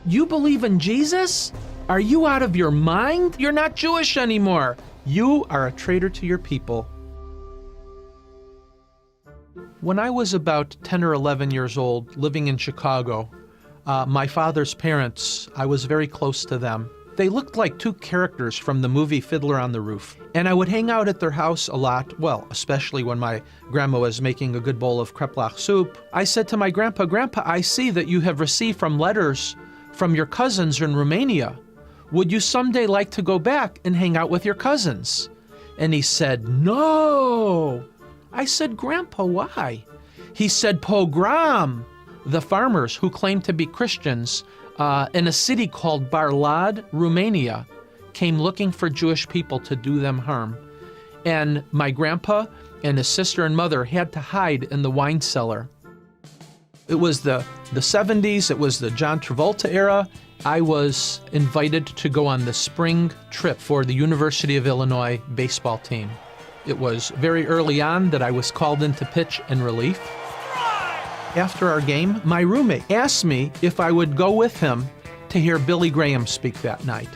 You believe in Jesus? Are you out of your mind? You're not Jewish anymore. You are a traitor to your people. When I was about 10 or 11 years old, living in Chicago, my father's parents, I was very close to them. They looked like two characters from the movie Fiddler on the Roof. And I would hang out at their house a lot, well, especially when my grandma was making a good bowl of kreplach soup. I said to my grandpa, "Grandpa, I see that you have received from letters from your cousins in Romania. Would you someday like to go back and hang out with your cousins?" And he said, "No." I said, "Grandpa, why?" He said, "Pogrom." The farmers who claimed to be Christians in a city called Barlad, Romania, came looking for Jewish people to do them harm. And my grandpa and his sister and mother had to hide in the wine cellar. It was the 70s, it was the John Travolta era. I was invited to go on the spring trip for the University of Illinois baseball team. It was very early on that I was called in to pitch in relief. After our game, my roommate asked me if I would go with him to hear Billy Graham speak that night.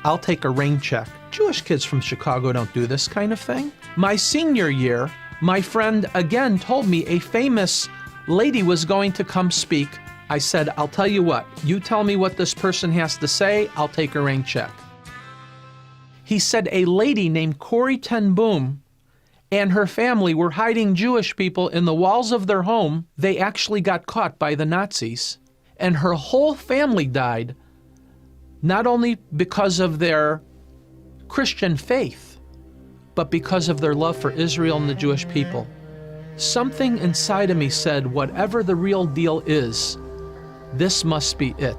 I'll take a rain check. Jewish kids from Chicago don't do this kind of thing. My senior year, my friend again told me a famous lady was going to come speak. I said, "I'll tell you what, you tell me what this person has to say, I'll take a rain check." He said a lady named Corrie ten Boom and her family were hiding Jewish people in the walls of their home. They actually got caught by the Nazis, and her whole family died, not only because of their Christian faith, but because of their love for Israel and the Jewish people. Something inside of me said, whatever the real deal is, this must be it.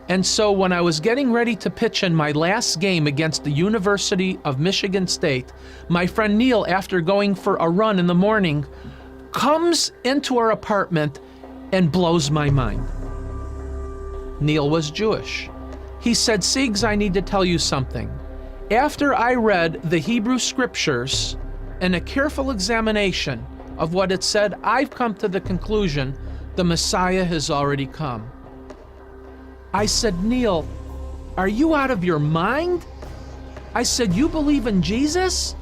And so when I was getting ready to pitch in my last game against the University of Michigan State, my friend Neil, after going for a run in the morning, comes into our apartment and blows my mind. Neil was Jewish. He said, "Siegs, I need to tell you something. After I read the Hebrew scriptures and a careful examination of what it said, I've come to the conclusion the Messiah has already come." I said, "Neil, are you out of your mind?" I said, "You believe in Jesus?"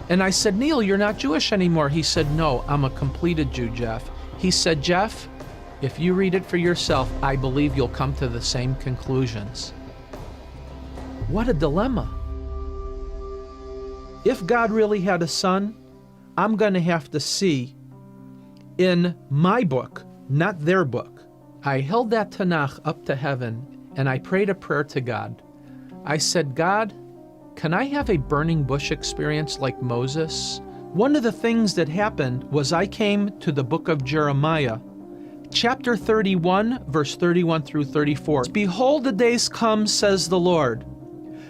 And I said, "Neil, you're not Jewish anymore." He said, "No, I'm a completed Jew, Jeff." He said, "Jeff, if you read it for yourself, I believe you'll come to the same conclusions." What a dilemma. If God really had a son, I'm going to have to see in my book, not their book. I held that Tanakh up to heaven and I prayed a prayer to God. I said, "God, can I have a burning bush experience like Moses?" One of the things that happened was I came to the book of Jeremiah, chapter 31, verse 31 through 34. "Behold, the days come, says the Lord,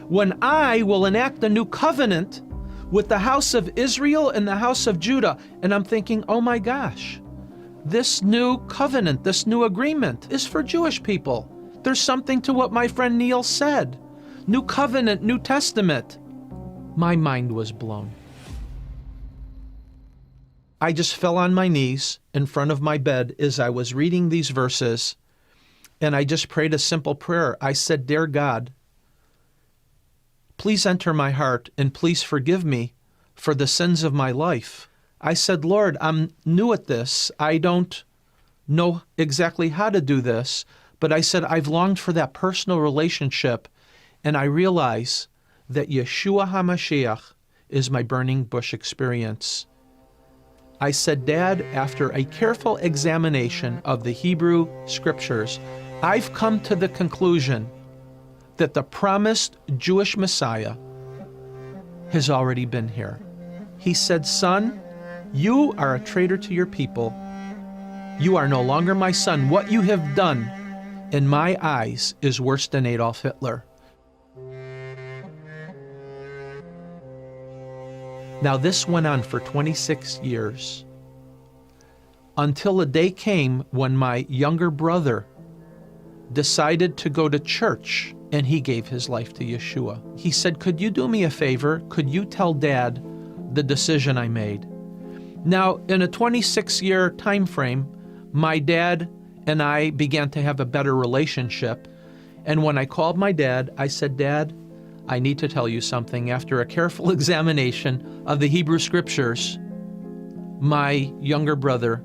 when I will enact a new covenant with the house of Israel and the house of Judah." And I'm thinking, oh my gosh, this new covenant, this new agreement is for Jewish people. There's something to what my friend Neil said. New covenant, New Testament. My mind was blown. I just fell on my knees in front of my bed as I was reading these verses, and I just prayed a simple prayer. I said, "Dear God, please enter my heart and please forgive me for the sins of my life." I said, "Lord, I'm new at this. I don't know exactly how to do this." But I said, I've longed for that personal relationship, and I realize that Yeshua HaMashiach is my burning bush experience. I said, "Dad, after a careful examination of the Hebrew scriptures, I've come to the conclusion that the promised Jewish Messiah has already been here." He said, "Son, you are a traitor to your people. You are no longer my son. What you have done in my eyes is worse than Adolf Hitler." Now this went on for 26 years, until a day came when my younger brother decided to go to church, and he gave his life to Yeshua. He said, "Could you do me a favor? Could you tell Dad the decision I made?" Now, in a 26-year time frame, my dad and I began to have a better relationship. And when I called my dad, I said, "Dad, I need to tell you something. After a careful examination of the Hebrew Scriptures, my younger brother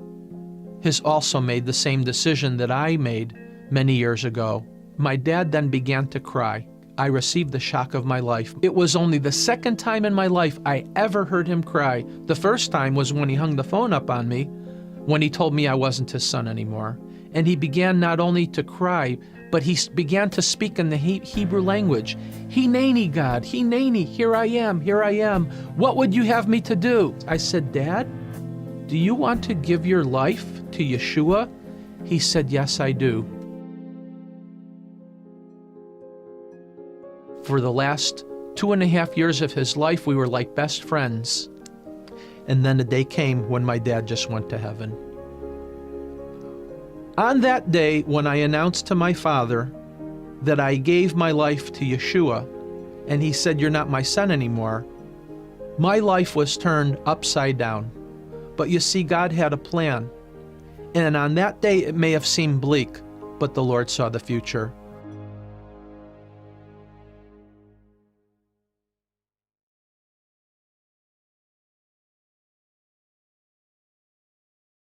has also made the same decision that I made many years ago." My dad then began to cry. I received the shock of my life. It was only the second time in my life I ever heard him cry. The first time was when he hung the phone up on me, when he told me I wasn't his son anymore. And he began not only to cry, but he began to speak in the Hebrew language. "Hineni, God, Hineni, here I am, here I am. What would you have me to do?" I said, "Dad, do you want to give your life to Yeshua?" He said, "Yes, I do." For the last 2.5 years of his life, we were like best friends. And then a day came when my dad just went to heaven. On that day, when I announced to my father that I gave my life to Yeshua, and he said, "You're not my son anymore," my life was turned upside down. But you see, God had a plan. And on that day, it may have seemed bleak, but the Lord saw the future.